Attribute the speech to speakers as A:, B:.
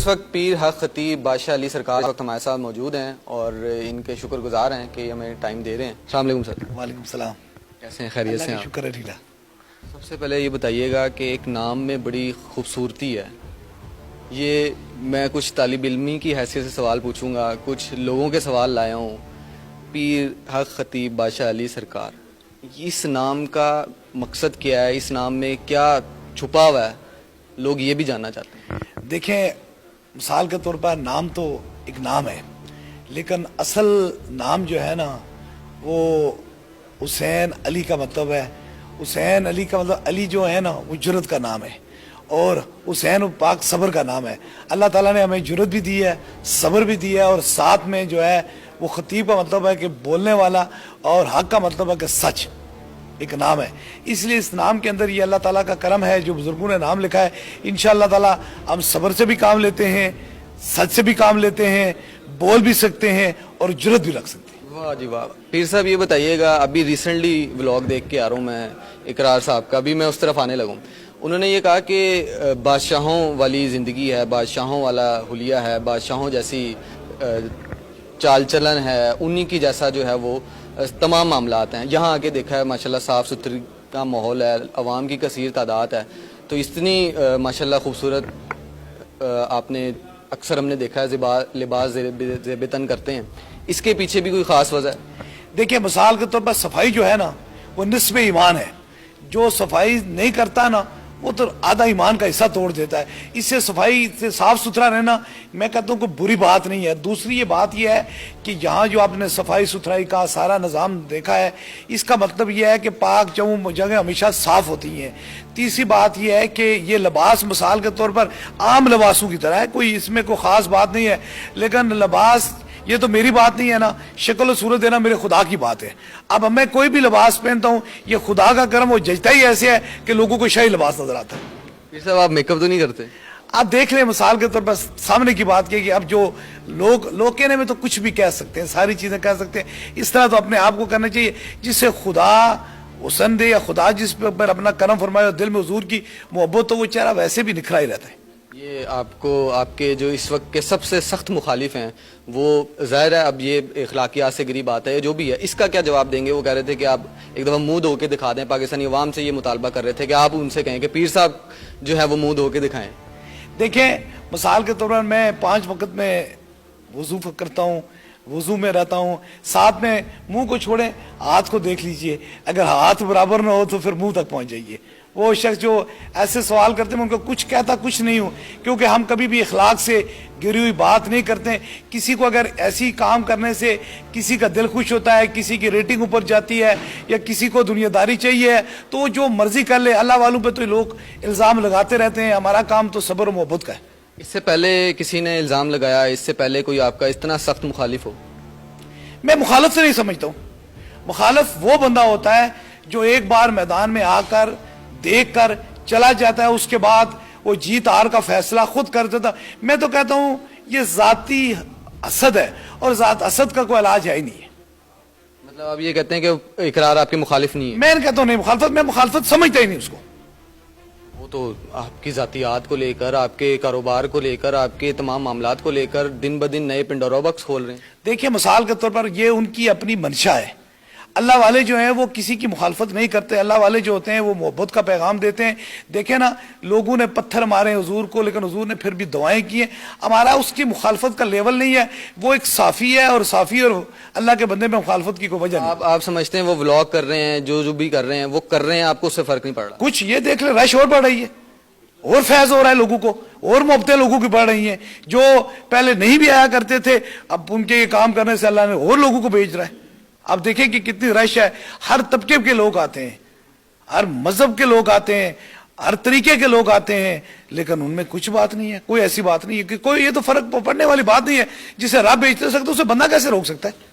A: اس وقت پیر حق خطیب بادشاہ علی سرکار اس وقت ہمارے ساتھ موجود ہیں اور ان کے شکر گزار ہیں کہ ہمیں ٹائم دے رہے ہیں. السلام علیکم سر.
B: وعلیکم السلام.
A: کیسے ہیں؟ خیریت سے ہیں؟
B: شکر ہے.
A: سب سے پہلے یہ بتائیے گا کہ ایک نام میں بڑی خوبصورتی ہے. یہ میں کچھ طالب علمی کی حیثیت سے سوال پوچھوں گا, کچھ لوگوں کے سوال لایا ہوں. پیر حق خطیب بادشاہ علی سرکار, اس نام کا مقصد کیا ہے؟ اس نام میں کیا چھپا ہوا ہے؟ لوگ یہ بھی جاننا چاہتے ہیں.
B: دیکھیں, مثال کے طور پر نام تو ایک نام ہے, لیکن اصل نام جو ہے نا وہ حسین علی کا مطلب ہے. حسین علی کا مطلب علی جو ہے نا وہ جرت کا نام ہے, اور حسین پاک صبر کا نام ہے. اللہ تعالیٰ نے ہمیں جرت بھی دی ہے, صبر بھی دیا ہے, اور ساتھ میں جو ہے وہ خطیب کا مطلب ہے کہ بولنے والا, اور حق کا مطلب ہے کہ سچ ایک نام ہے. اس لیے اس نام کے اندر یہ اللہ تعالیٰ کا کرم ہے جو بزرگوں نے نام لکھا ہے. انشاءاللہ تعالیٰ ہم صبر سے بھی کام لیتے ہیں, سچ سے بھی کام لیتے ہیں, بول بھی سکتے ہیں اور جرت بھی رکھ سکتے ہیں.
A: واہ جی واہ. پیر صاحب یہ بتائیے گا, ابھی ریسنٹلی ولاگ دیکھ کے آ رہا ہوں میں اقرار صاحب کا, ابھی میں اس طرف آنے لگوں. انہوں نے یہ کہا کہ بادشاہوں والی زندگی ہے, بادشاہوں والا حلیہ ہے, بادشاہوں جیسی چال چلن ہے, انہی کی جیسا جو ہے وہ تمام معاملات ہیں. یہاں آگے دیکھا ہے ماشاءاللہ صاف ستھری کا ماحول ہے, عوام کی کثیر تعداد ہے, تو اتنی ماشاءاللہ خوبصورت آپ نے اکثر ہم نے دیکھا ہے لباس زیب تن کرتے ہیں. اس کے پیچھے بھی کوئی خاص وجہ ہے؟
B: دیکھیں, مثال کے طور پر صفائی جو ہے نا وہ نصف ایمان ہے. جو صفائی نہیں کرتا نا وہ تو آدھا ایمان کا حصہ توڑ دیتا ہے. اس سے صفائی سے صاف ستھرا رہنا میں کہتا ہوں کوئی بری بات نہیں ہے. دوسری یہ بات یہ ہے کہ یہاں جو آپ نے صفائی ستھرائی کا سارا نظام دیکھا ہے, اس کا مطلب یہ ہے کہ پاک چون جگہ ہمیشہ صاف ہوتی ہیں. تیسری بات یہ ہے کہ یہ لباس مثال کے طور پر عام لباسوں کی طرح ہے, کوئی اس میں کوئی خاص بات نہیں ہے. لیکن لباس یہ تو میری بات نہیں ہے نا, شکل و صورت دینا میرے خدا کی بات ہے. اب میں کوئی بھی لباس پہنتا ہوں, یہ خدا کا کرم, وہ ججتا ہی ایسے ہے کہ لوگوں کو شاہی لباس نظر آتا ہے.
A: پھر صاحب آپ میک اپ تو نہیں کرتے؟
B: آپ دیکھ لیں, مثال کے طور پر سامنے کی بات کہ اب جو لوگ کہنے میں تو کچھ بھی کہہ سکتے ہیں, ساری چیزیں کہہ سکتے ہیں. اس طرح تو اپنے آپ کو کرنا چاہیے جس سے خدا حسن دے, یا خدا جس پر اپنا کرم فرمائے اور دل میں حضور کی محبت, تو وہ چہرہ ویسے بھی نکھرا ہی رہتا ہے.
A: یہ آپ کے جو اس وقت کے سب سے سخت مخالف ہیں وہ ظاہر ہے اب یہ اخلاقیات سے گری بات ہے جو بھی ہے, اس کا کیا جواب دیں گے؟ وہ کہہ رہے تھے کہ آپ ایک دفعہ منہ دھو کے دکھا دیں, پاکستانی عوام سے یہ مطالبہ کر رہے تھے کہ آپ ان سے کہیں کہ پیر صاحب جو ہے وہ منہ دھو کے دکھائیں.
B: دیکھیں, مثال کے طور پر میں 5 وقت میں وضو کرتا ہوں, وضو میں رہتا ہوں, ساتھ میں منہ کو چھوڑیں ہاتھ کو دیکھ لیجئے, اگر ہاتھ برابر نہ ہو تو پھر منہ تک پہنچ جائیے. وہ شخص جو ایسے سوال کرتے ہیں ان کو کچھ کہتا کچھ نہیں ہوں, کیونکہ ہم کبھی بھی اخلاق سے گری ہوئی بات نہیں کرتے. کسی کو اگر ایسی کام کرنے سے کسی کا دل خوش ہوتا ہے, کسی کی ریٹنگ اوپر جاتی ہے, یا کسی کو دنیا داری چاہیے تو وہ جو مرضی کر لے. اللہ والوں پہ تو لوگ الزام لگاتے رہتے ہیں, ہمارا کام تو صبر و محبت کا ہے.
A: اس سے پہلے کسی نے الزام لگایا, اس سے پہلے کوئی آپ کا اتنا سخت مخالف ہو؟
B: میں مخالف سے نہیں سمجھتا ہوں. مخالف وہ بندہ ہوتا ہے جو ایک بار میدان میں آ کر دیکھ کر چلا جاتا ہے, اس کے بعد وہ جیت ہار کا فیصلہ خود کر دیتا. میں تو کہتا ہوں یہ ذاتی حسد ہے, اور ذات حسد کا کوئی علاج ہے ہی نہیں ہے.
A: مطلب آپ یہ کہتے ہیں کہ اقرار آپ کے مخالف نہیں ہے؟
B: میں کہتا ہوں نہیں مخالفت, میں مخالفت سمجھتا ہی نہیں اس کو.
A: وہ تو آپ کی ذاتیات کو لے کر, آپ کے کاروبار کو لے کر, آپ کے تمام معاملات کو لے کر دن بدن نئے پنڈورا باکس کھول رہے ہیں.
B: دیکھیں, مثال کے طور پر یہ ان کی اپنی منشا ہے. اللہ والے جو ہیں وہ کسی کی مخالفت نہیں کرتے. اللہ والے جو ہوتے ہیں وہ محبت کا پیغام دیتے ہیں. دیکھیں نا, لوگوں نے پتھر مارے حضور کو, لیکن حضور نے پھر بھی دعائیں کی ہیں. ہمارا اس کی مخالفت کا لیول نہیں ہے, وہ ایک صافی ہے, اور صافی اور اللہ کے بندے میں مخالفت کی کوئی وجہ نہیں.
A: آپ سمجھتے ہیں وہ ولاگ کر رہے ہیں, جو بھی کر رہے ہیں وہ کر رہے ہیں, آپ کو اس سے فرق نہیں پڑ رہا؟
B: کچھ یہ دیکھ لیں, رش اور بڑھ رہی ہے, اور فیض ہو رہا ہے لوگوں کو, اور محبتیں لوگوں کی بڑھ رہی ہیں. جو پہلے نہیں بھی آیا کرتے تھے, اب ان کے یہ کام کرنے سے اللہ نے اور لوگوں کو بھیج رہا ہے. اب دیکھیں کہ کتنی رش ہے, ہر طبقے کے لوگ آتے ہیں, ہر مذہب کے لوگ آتے ہیں, ہر طریقے کے لوگ آتے ہیں, لیکن ان میں کچھ بات نہیں ہے, کوئی ایسی بات نہیں ہے کہ کوئی, یہ تو فرق پڑنے والی بات نہیں ہے. جسے رب بیچ سکتا ہے اسے بندہ کیسے روک سکتا ہے؟